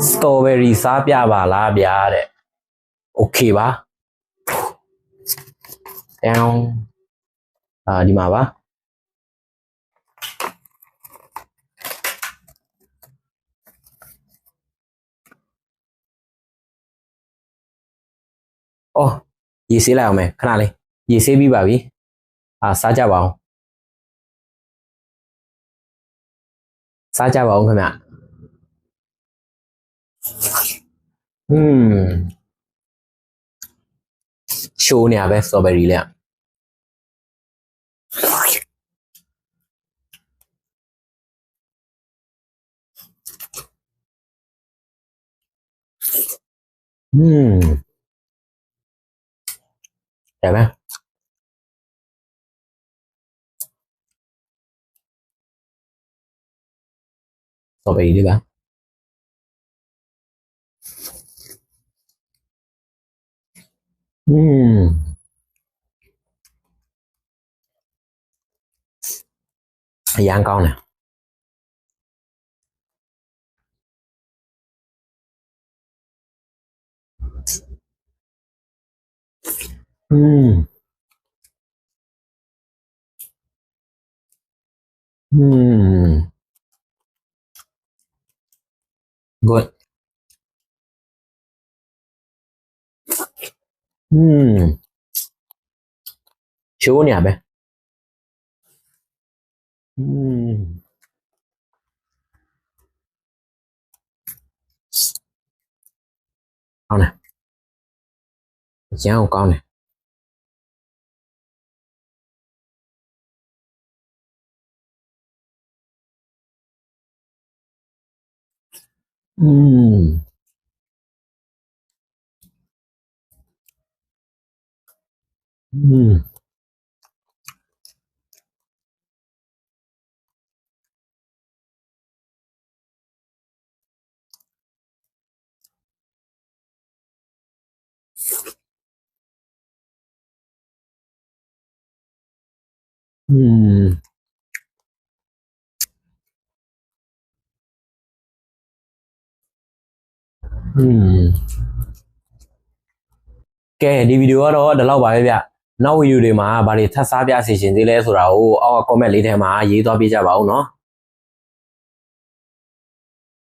strawberry စားပြပါလားဗျာတဲ့ okay ပါတောင်းဒီမှာပါအော်ရေဆေးလိုက်အောင်မယ်ခဏလေးရေဆေးပြီးပါပြီစားကြပါအောင်စားကြပါအောင်ခင်ဗျရှိုးနေရပဲ strawberry လေးရပါstrawberry လေးပါအရန်ကောင်းတယ်good ရှိုးနေရပဲကောင်းတယ်အရန်ကောင်းတယ်ကဲဒီဗီဒီယိုကတော့ဒီလောက်ပါပဲဗျနောက်ဗီဒီယိုတွေမှာဗာတွေထပ်စားပြစီရှင်သေးလဲဆိုတာကိုအောက်က comment လေးထဲမှာရေးသွားပြကြပါဦးเนาะ